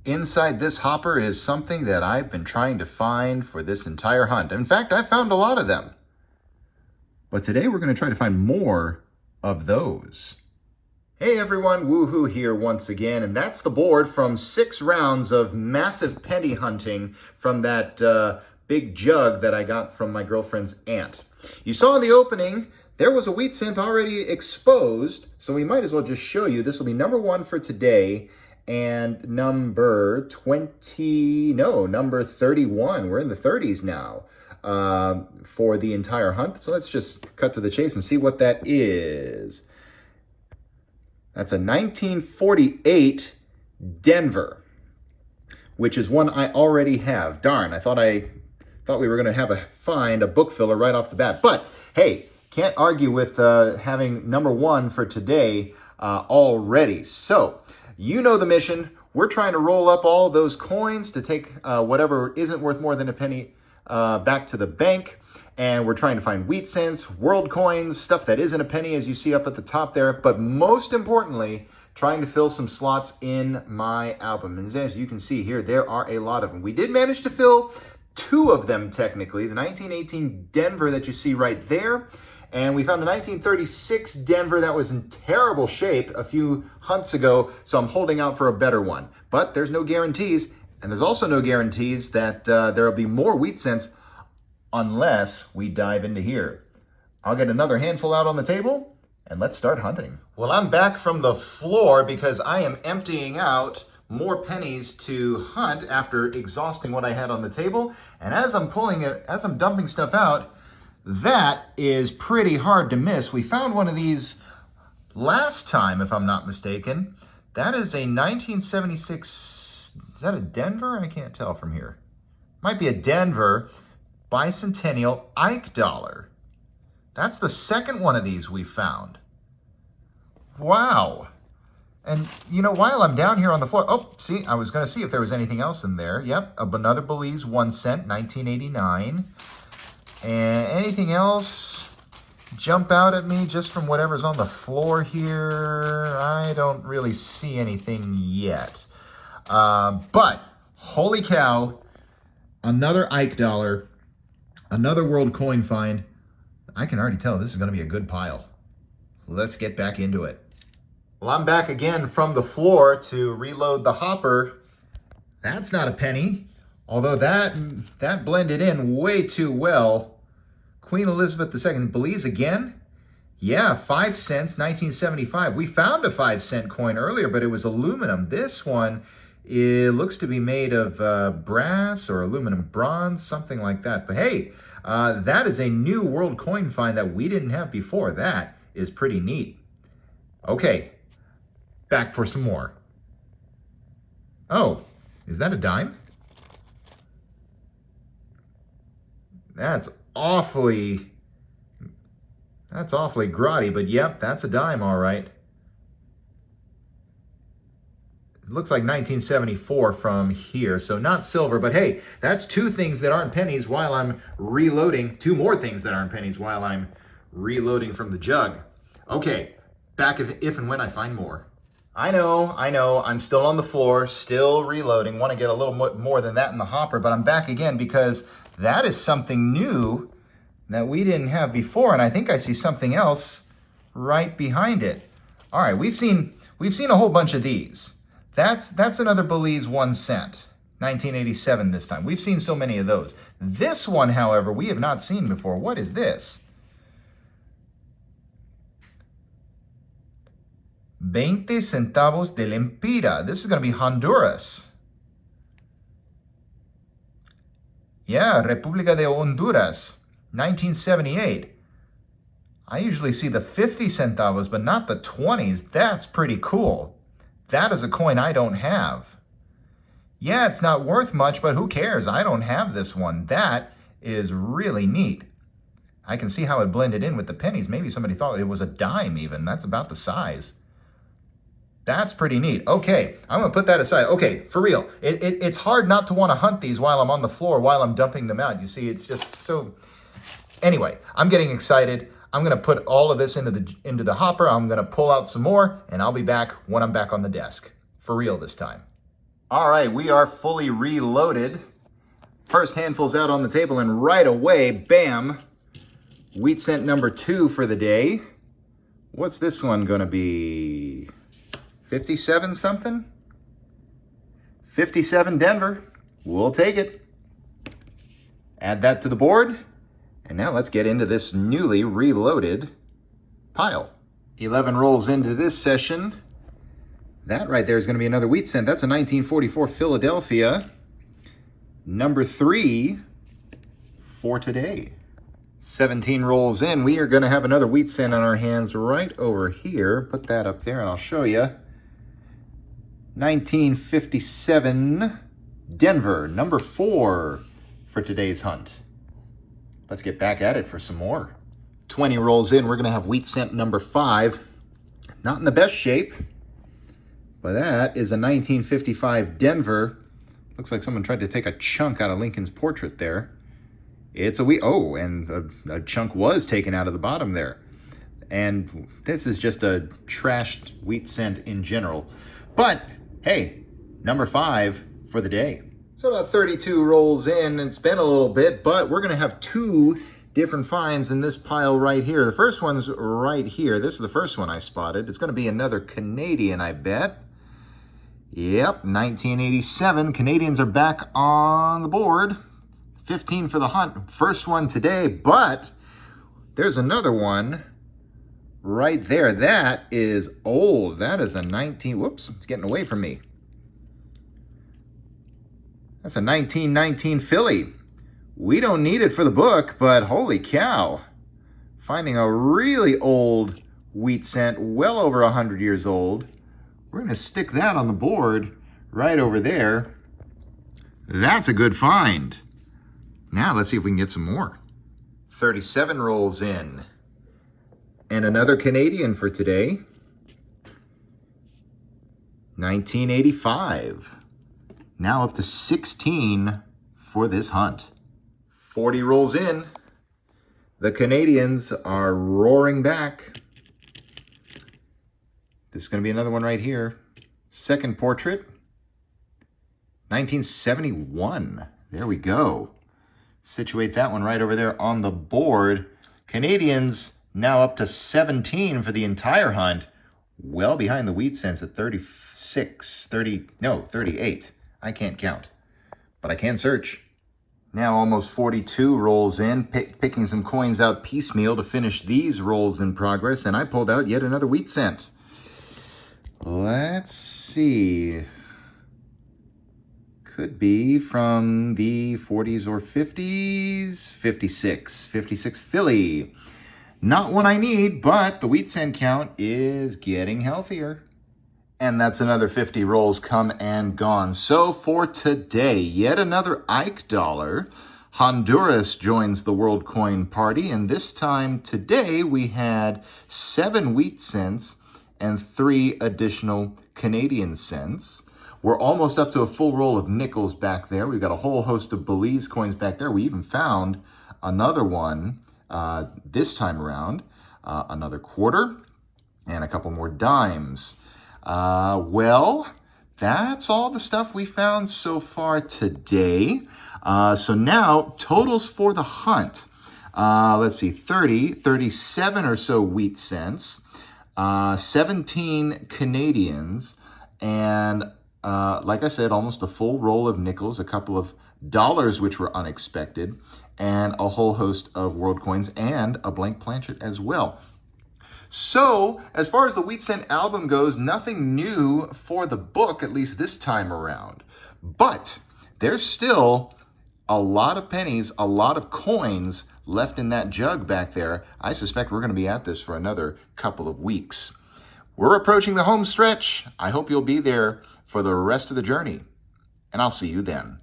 Inside this hopper is something that I've been trying to find for this entire hunt. In fact, I found a lot of them. But today we're going to try to find more of those. Hey everyone, Woohoo here once again, and that's the board from 6 rounds of massive penny hunting from that big jug that I got from my girlfriend's aunt. You saw in the opening, there was a wheat cent already exposed, so we might as well just show you. This will be number 1 for today, and number 31. We're in the 30s now for the entire hunt. So let's just cut to the chase and see what that is. That's a 1948 Denver, which is one I already have. Darn, I thought we were going to find a book filler right off the bat. But hey, can't argue with having number 1 for today already. So you know the mission. We're trying to roll up all those coins to take whatever isn't worth more than a penny back to the bank. And we're trying to find wheat cents, world coins, stuff that isn't a penny, as you see up at the top there. But most importantly, trying to fill some slots in my album. And as you can see here, there are a lot of them. We did manage to fill 2 of them, technically. The 1918 Denver that you see right there. And we found a 1936 Denver that was in terrible shape a few hunts ago. So I'm holding out for a better one. But there's no guarantees. And there's also no guarantees that there will be more wheat cents unless we dive into here. I'll get another handful out on the table and let's start hunting. Well, I'm back from the floor because I am emptying out more pennies to hunt after exhausting what I had on the table. And as I'm dumping stuff out, that is pretty hard to miss. We found one of these last time, if I'm not mistaken. That is a 1976, is that a Denver? I can't tell from here. Might be a Denver bicentennial Ike dollar. That's the second one of these we found. Wow. And you know, while I'm down here on the floor, oh, see, I was going to see if there was anything else in there. Yep, another Belize 1 cent, 1989. And anything else jump out at me just from whatever's on the floor here? I don't really see anything yet. But holy cow, another Ike dollar. Another world coin find. I can already tell this is going to be a good pile. Let's get back into it. Well, I'm back again from the floor to reload the hopper. That's not a penny, although that blended in way too well. Queen Elizabeth II, Belize again? Yeah, 5 cents, 1975. We found a 5 cent coin earlier, but it was aluminum. This one, it looks to be made of brass or aluminum bronze, something like that. But hey, that is a new world coin find that we didn't have before. That is pretty neat. Okay, back for some more. Oh, is that a dime? That's awfully grotty, but yep, that's a dime, all right. It looks like 1974 from here, so not silver, but hey, that's 2 things that aren't pennies while I'm reloading. 2 more things that aren't pennies while I'm reloading from the jug. Okay, back if and when I find more. I know, I'm still on the floor, still reloading. Want to get a little more than that in the hopper, but I'm back again because that is something new that we didn't have before, and I think I see something else right behind it. All right, we've seen a whole bunch of these. That's another Belize 1 cent, 1987 this time. We've seen so many of those. This one, however, we have not seen before. What is this? 20 centavos de Lempira. This is going to be Honduras. Yeah, República de Honduras, 1978. I usually see the 50 centavos, but not the 20s. That's pretty cool. That is a coin I don't have. Yeah, it's not worth much, but who cares? I don't have this one. That is really neat. I can see how it blended in with the pennies. Maybe somebody thought it was a dime even. That's about the size. That's pretty neat. Okay, I'm going to put that aside. Okay, for real. It's hard not to want to hunt these while I'm on the floor, while I'm dumping them out. You see, it's just so... Anyway, I'm getting excited. I'm going to put all of this into the hopper. I'm going to pull out some more, and I'll be back when I'm back on the desk. For real this time. All right, we are fully reloaded. First handful's out on the table, and right away, bam, wheat cent number 2 for the day. What's this one gonna be? 57 something? 57 Denver. We'll take it. Add that to the board. And now let's get into this newly reloaded pile. 11 rolls into this session. That right there is going to be another wheat cent. That's a 1944 Philadelphia. Number 3 for today. 17 rolls in. We are going to have another wheat cent on our hands right over here. Put that up there and I'll show you. 1957 Denver, number 4 for today's hunt. Let's get back at it for some more. 20 rolls in. We're going to have wheat cent number 5. Not in the best shape. But that is a 1955 Denver. Looks like someone tried to take a chunk out of Lincoln's portrait there. It's a wheat. Oh, and a chunk was taken out of the bottom there. And this is just a trashed wheat cent in general. But hey, number 5 for the day. So about 32 rolls in. It's been a little bit, but we're going to have 2 different finds in this pile right here. The first one's right here. This is the first one I spotted. It's going to be another Canadian, I bet. Yep, 1987. Canadians are back on the board. 15 for the hunt. First one today, but there's another one right there. That is old. That is a 19... Whoops, it's getting away from me. That's a 1919 Philly. We don't need it for the book, but holy cow. Finding a really old wheat cent, well over 100 years old. We're going to stick that on the board right over there. That's a good find. Now let's see if we can get some more. 37 rolls in. And another Canadian for today. 1985. Now up to 16 for this hunt. 40 rolls in. The Canadians are roaring back. This is going to be another one right here. Second portrait. 1971. There we go. Situate that one right over there on the board. Canadians now up to 17 for the entire hunt. Well behind the wheat cents at 38. I can't count, but I can search. Now almost 42 rolls in, picking some coins out piecemeal to finish these rolls in progress, and I pulled out yet another wheat cent. Let's see. Could be from the 40s or 50s. 56 Philly. Not one I need, but the wheat cent count is getting healthier. And that's another 50 rolls come and gone. So for today, yet another Ike dollar. Honduras joins the World Coin Party, and this time today we had 7 wheat cents and 3 additional Canadian cents. We're almost up to a full roll of nickels back there. We've got a whole host of Belize coins back there. We even found another one this time around, another quarter, and a couple more dimes. Well, that's all the stuff we found so far today. So now, totals for the hunt. Let's see, 37 or so wheat cents, 17 Canadians, and like I said, almost a full roll of nickels, a couple of dollars which were unexpected, and a whole host of world coins and a blank planchet as well. So, as far as the wheat cent album goes, nothing new for the book, at least this time around. But there's still a lot of pennies, a lot of coins left in that jug back there. I suspect we're going to be at this for another couple of weeks. We're approaching the home stretch. I hope you'll be there for the rest of the journey, and I'll see you then.